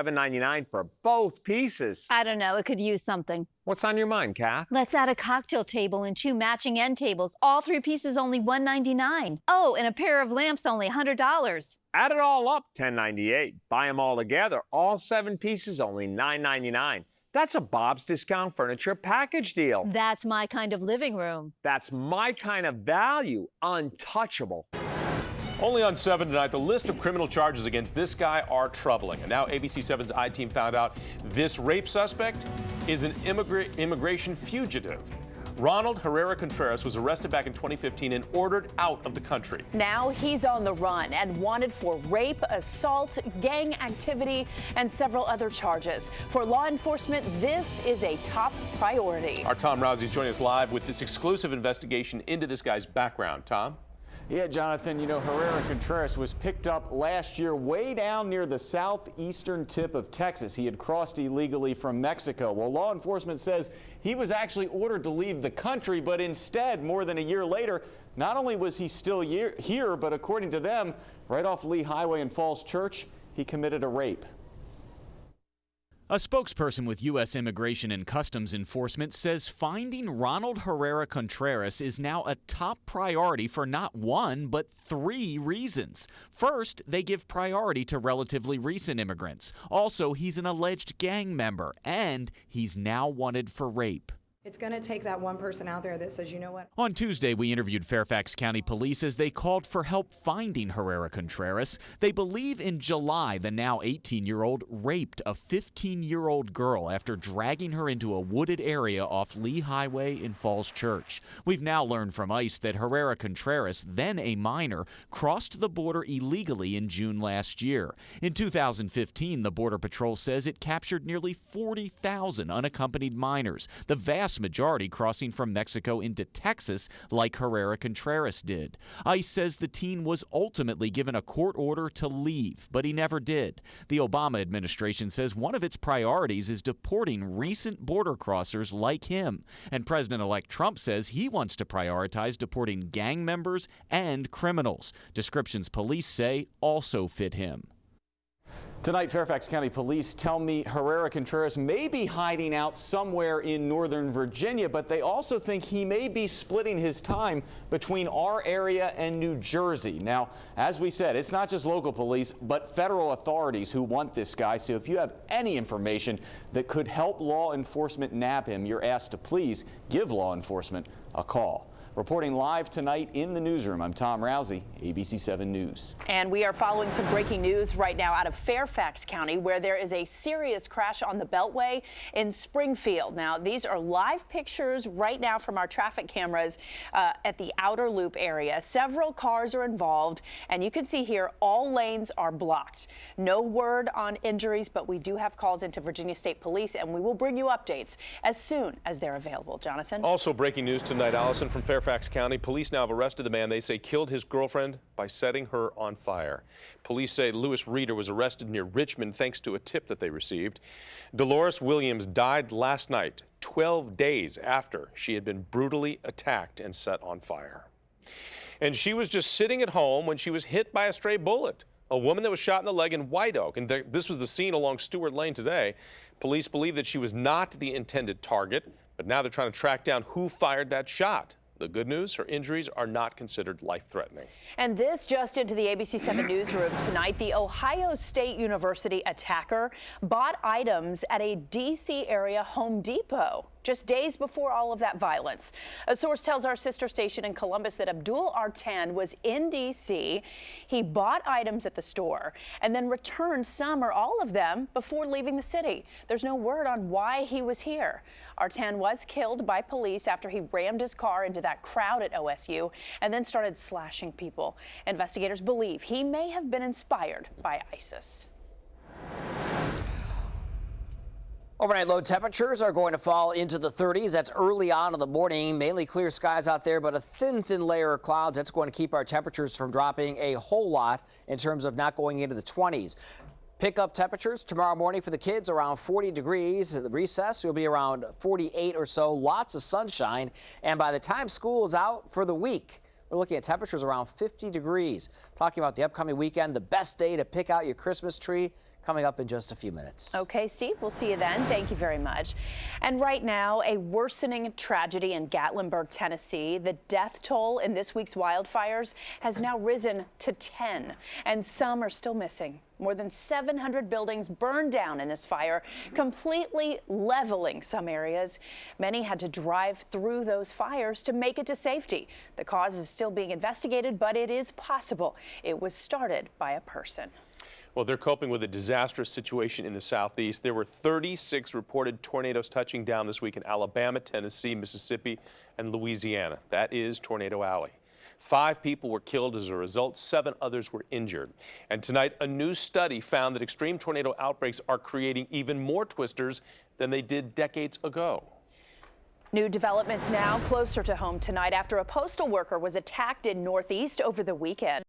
$7.99 for both pieces. I don't know. It could use something. What's on your mind, Kath? Let's add a cocktail table and 2 matching end tables. All 3 pieces only $1.99. Oh, and a pair of lamps only $100. Add it all up, $10.98. Buy them all together. All 7 pieces only $9.99. That's a Bob's Discount Furniture package deal. That's my kind of living room. That's my kind of value. Untouchable. Only on 7 tonight, the list of criminal charges against this guy are troubling. And now ABC 7's I-Team found out this rape suspect is an immigration fugitive. Ronald Herrera Contreras was arrested back in 2015 and ordered out of the country. Now he's on the run and wanted for rape, assault, gang activity, and several other charges. For law enforcement, this is a top priority. Our Tom Rousey is joining us live with this exclusive investigation into this guy's background. Tom? Yeah, Jonathan, you know, Herrera Contreras was picked up last year way down near the southeastern tip of Texas. He had crossed illegally from Mexico. Well, law enforcement says he was actually ordered to leave the country, but instead, more than a year later, not only was he still here, but according to them, right off Lee Highway in Falls Church, he committed a rape. A spokesperson with U.S. Immigration and Customs Enforcement says finding Ronald Herrera Contreras is now a top priority for not 1, but 3 reasons. First, they give priority to relatively recent immigrants. Also, he's an alleged gang member, and he's now wanted for rape. It's going to take that one person out there that says, you know what? On Tuesday, we interviewed Fairfax County Police as they called for help finding Herrera Contreras. They believe in July, the now 18-year-old raped a 15-year-old girl after dragging her into a wooded area off Lee Highway in Falls Church. We've now learned from ICE that Herrera Contreras, then a minor, crossed the border illegally in June last year. In 2015, the Border Patrol says it captured nearly 40,000 unaccompanied minors, the vast majority crossing from Mexico into Texas like Herrera Contreras did. ICE says the teen was ultimately given a court order to leave, but he never did. The Obama administration says one of its priorities is deporting recent border crossers like him. And President-elect Trump says he wants to prioritize deporting gang members and criminals. Descriptions police say also fit him. Tonight, Fairfax County Police tell me Herrera Contreras may be hiding out somewhere in Northern Virginia, but they also think he may be splitting his time between our area and New Jersey. Now, as we said, it's not just local police, but federal authorities who want this guy. So if you have any information that could help law enforcement nab him, you're asked to please give law enforcement a call. Reporting live tonight in the newsroom, I'm Tom Rousey, ABC 7 News. And we are following some breaking news right now out of Fairfax County, where there is a serious crash on the Beltway in Springfield. Now, these are live pictures right now from our traffic cameras at the outer loop area. Several cars are involved, and you can see here all lanes are blocked. No word on injuries, but we do have calls into Virginia State Police, and we will bring you updates as soon as they're available. Jonathan? Also breaking news tonight, Allison, from Fairfax County. Police now have arrested the man they say killed his girlfriend by setting her on fire. Police say Lewis Reeder was arrested near Richmond thanks to a tip that they received. Dolores Williams died last night, 12 days after she had been brutally attacked and set on fire. And she was just sitting at home when she was hit by a stray bullet. A woman that was shot in the leg in White Oak, and this was the scene along Stewart Lane today. Police believe that she was not the intended target, but now they're trying to track down who fired that shot. The good news, her injuries are not considered life-threatening. And this just into the ABC 7 newsroom tonight. The Ohio State University attacker bought items at a D.C. area Home Depot just days before all of that violence. A source tells our sister station in Columbus that Abdul Artan was in D.C. He bought items at the store and then returned some or all of them before leaving the city. There's no word on why he was here. Artan was killed by police after he rammed his car into that crowd at OSU and then started slashing people. Investigators believe he may have been inspired by ISIS. Overnight low temperatures are going to fall into the 30s. That's early on in the morning. Mainly clear skies out there, but a thin layer of clouds. That's going to keep our temperatures from dropping a whole lot in terms of not going into the 20s. Pick up temperatures tomorrow morning for the kids around 40 degrees. The recess will be around 48 or so. Lots of sunshine. And by the time school is out for the week, we're looking at temperatures around 50 degrees. Talking about the upcoming weekend, the best day to pick out your Christmas tree coming up in just a few minutes. Okay, Steve, we'll see you then. Thank you very much. And right now, a worsening tragedy in Gatlinburg, Tennessee. The death toll in this week's wildfires has now risen to 10, and some are still missing. More than 700 buildings burned down in this fire, completely leveling some areas. Many had to drive through those fires to make it to safety. The cause is still being investigated, but it is possible it was started by a person. Well, they're coping with a disastrous situation in the southeast. There were 36 reported tornadoes touching down this week in Alabama, Tennessee, Mississippi, and Louisiana. That is Tornado Alley. 5 people were killed as a result. 7 others were injured. And tonight, a new study found that extreme tornado outbreaks are creating even more twisters than they did decades ago. New developments now closer to home tonight after a postal worker was attacked in Northeast over the weekend.